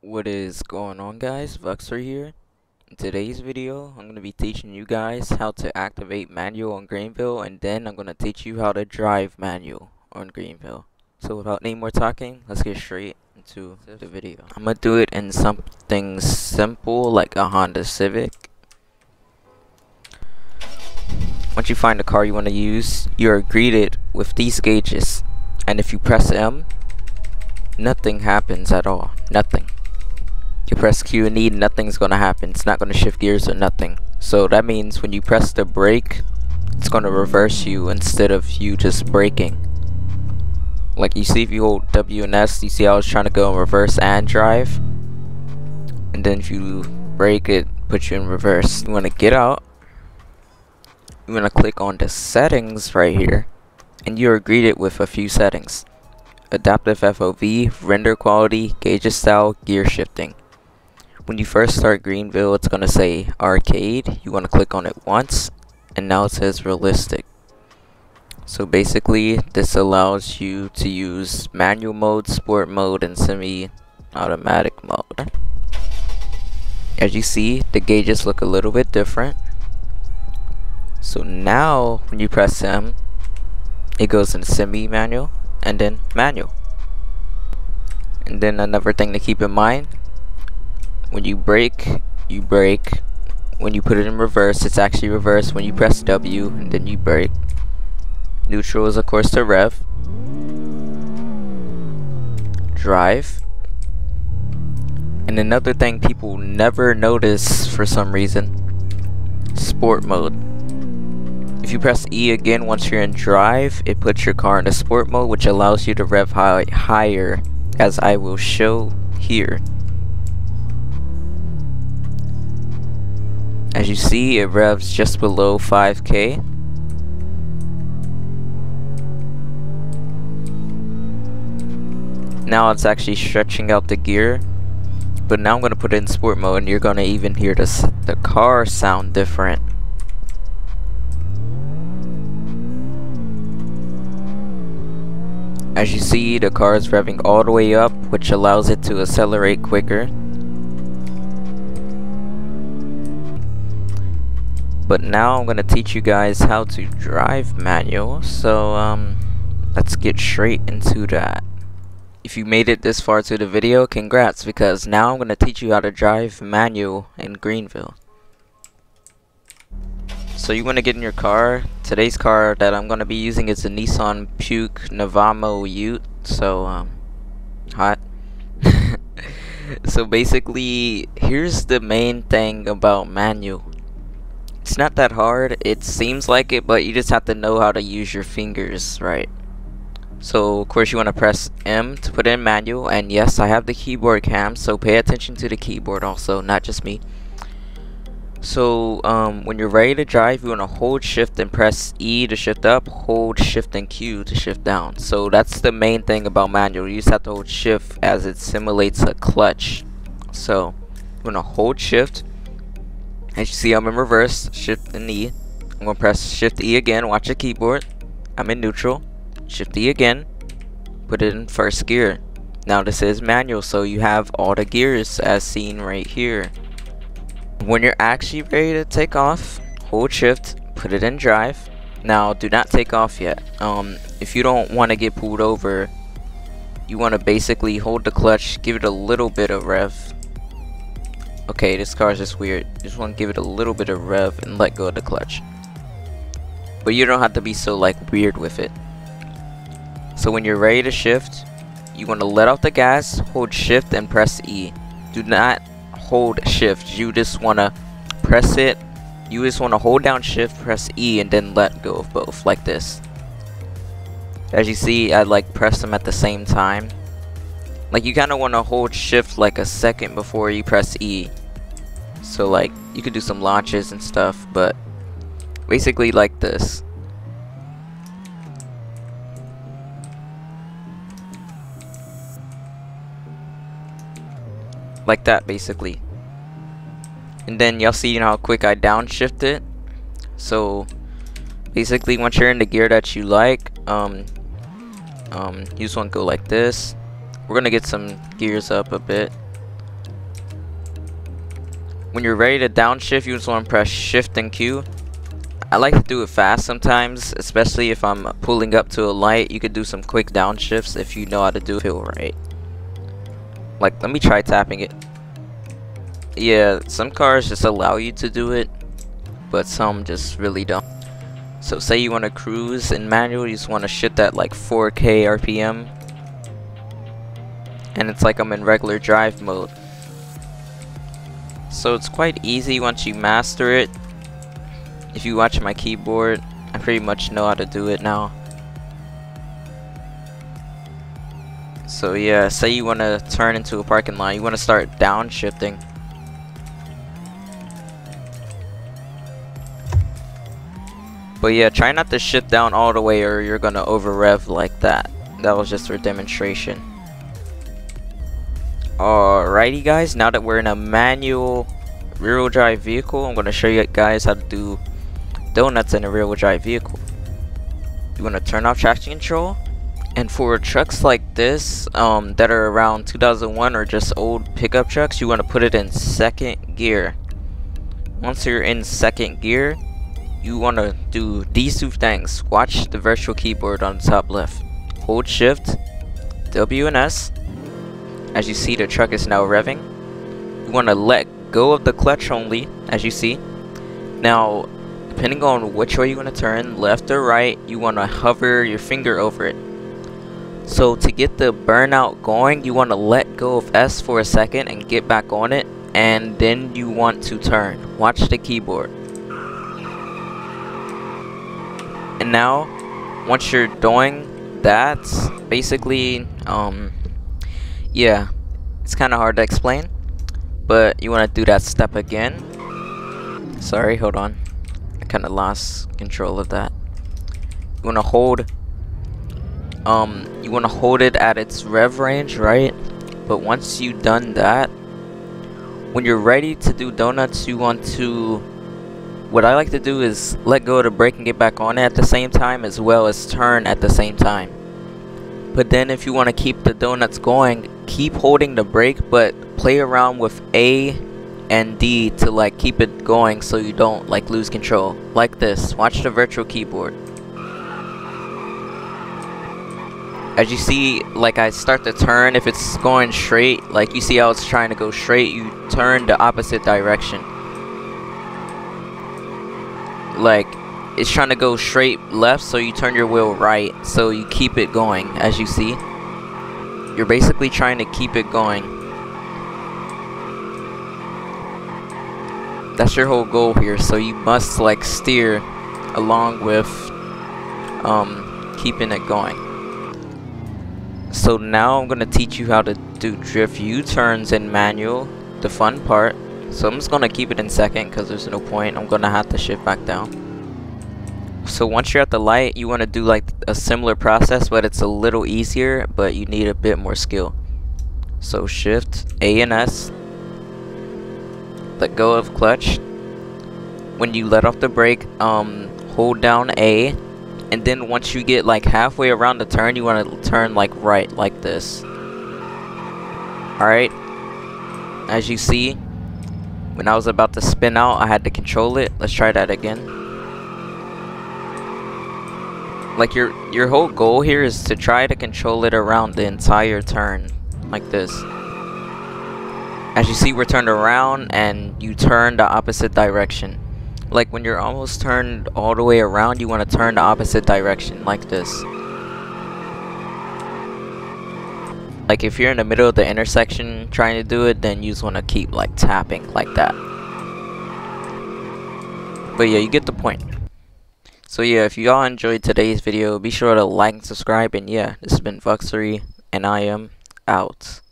What is going on, guys? Vuxer here. In today's video, I'm going to be teaching you guys how to activate manual on Greenville, and then I'm going to teach you how to drive manual on Greenville. So without any more talking, let's get straight into the video. I'm going to do it in something simple like a Honda Civic. Once you find the car you want to use, you're greeted with these gauges, and if you press M, nothing happens at all. Nothing. You press Q and E, nothing's gonna happen. It's not gonna shift gears or nothing. So that means when you press the brake, it's gonna reverse you instead of you just braking. Like you see, if you hold W and S, you see I was trying to go in reverse and drive, and then if you brake, it puts you in reverse. You wanna get out. You wanna click on the settings right here, and you're greeted with a few settings: adaptive FOV, render quality, gauge style, gear shifting. When you first start Greenville, it's going to say arcade. You want to click on it once, and now it says realistic. So basically, this allows you to use manual mode, sport mode, and semi-automatic mode. As you see, the gauges look a little bit different. So now, when you press M, it goes into semi-manual, and then manual. And then another thing to keep in mind, when you brake, you brake. When you put it in reverse, it's actually reverse. When you press W and then you brake. Neutral is of course the rev. Drive. And another thing people never notice for some reason, sport mode. If you press E again once you're in drive, it puts your car into sport mode, which allows you to rev higher, as I will show here. As you see, it revs just below 5K. Now it's actually stretching out the gear. But now I'm going to put it in sport mode, and you're going to even hear the car sound different. As you see, the car is revving all the way up, which allows it to accelerate quicker. But now I'm going to teach you guys how to drive manual, so let's get straight into that. If you made it this far to the video, congrats, because now I'm going to teach you how to drive manual in Greenville. So you want to get in your car. Today's car that I'm going to be using is a Nissan Puke Navamo Ute, so hot. So basically, here's the main thing about manual. It's not that hard. It seems like it, but you just have to know how to use your fingers right. So of course you want to press M to put in manual, and yes, I have the keyboard cam, so pay attention to the keyboard also, not just me. So when you're ready to drive, you want to hold shift and press E to shift up, hold shift and Q to shift down. So that's the main thing about manual. You just have to hold shift as it simulates a clutch. So you want to hold shift. As you see, I'm in reverse, shift and E. I'm going to press shift E again, watch the keyboard. I'm in neutral, shift E again, put it in first gear. Now this is manual, so you have all the gears as seen right here. When you're actually ready to take off, hold shift, put it in drive. Now do not take off yet. If you don't want to get pulled over, you want to basically hold the clutch, give it a little bit of rev. Okay, this car is just weird. You just want to give it a little bit of rev and let go of the clutch. But you don't have to be so like weird with it. So when you're ready to shift, you want to let off the gas, hold shift and press E. Do not hold shift. You just want to press it. You just want to hold down shift, press E, and then let go of both like this. As you see, I like press them at the same time. Like you kind of want to hold shift like a second before you press E. So like you could do some launches and stuff, but basically like this. Like that basically. And then y'all see how quick I downshift it. So basically once you're in the gear that you like, you just want to go like this. We're gonna get some gears up a bit. When you're ready to downshift, you just want to press shift and Q. I like to do it fast sometimes, especially if I'm pulling up to a light. You could do some quick downshifts if you know how to do it. Feel right. Like, let me try tapping it. Yeah, some cars just allow you to do it, but some just really don't. So say you want to cruise in manual, you just want to shift at like 4K RPM. And it's like I'm in regular drive mode. So it's quite easy once you master it. If you watch my keyboard, I pretty much know how to do it now. So yeah, say you want to turn into a parking lot, you want to start downshifting. But yeah, try not to shift down all the way or you're gonna over rev like that. That was just for demonstration. Alrighty guys, now that we're in a manual rear wheel drive vehicle, I'm gonna show you guys how to do donuts in a rear wheel drive vehicle. You wanna turn off traction control, and for trucks like this that are around 2001 or just old pickup trucks, you wanna put it in second gear. Once you're in second gear, you want to do these two things. Watch the virtual keyboard on the top left. Hold shift, W and S. As you see, the truck is now revving. You want to let go of the clutch only, as you see. Now, depending on which way you want to turn, left or right, you want to hover your finger over it. So to get the burnout going, you want to let go of S for a second and get back on it, and then you want to turn. Watch the keyboard. And now, once you're doing that, basically, yeah, it's kind of hard to explain, but you want to do that step again. Sorry, hold on, I kind of lost control of that. You want to hold, it at its rev range, right? But once you've done that, when you're ready to do donuts, you want to, what I like to do is let go of the brake and get back on it at the same time, as well as turn at the same time. But then if you want to keep the donuts going, keep holding the brake, but play around with A and D to like keep it going so you don't like lose control. Like this. Watch the virtual keyboard. As you see, like I start to turn, if it's going straight, like you see how it's trying to go straight, you turn the opposite direction. Like it's trying to go straight left, so you turn your wheel right, so you keep it going. As you see, you're basically trying to keep it going. That's your whole goal here, so you must like steer along with keeping it going. So now I'm gonna teach you how to do drift U-turns in manual, the fun part. So I'm just gonna keep it in second because there's no point. I'm gonna have to shift back down. So once you're at the light, you want to do like a similar process, but it's a little easier, but you need a bit more skill. So shift A and S, let go of clutch. When you let off the brake, hold down A, and then once you get like halfway around the turn, you want to turn like right, like this. Alright, as you see, when I was about to spin out, I had to control it. Let's try that again. Like your whole goal here is to try to control it around the entire turn, like this. As you see, we're turned around and you turn the opposite direction. Like when you're almost turned all the way around, you want to turn the opposite direction, like this. Like if you're in the middle of the intersection trying to do it, then you just want to keep like tapping like that. But yeah, you get the point. So yeah, if you all enjoyed today's video, be sure to like and subscribe. And yeah, this has been Vuxory, and I am out.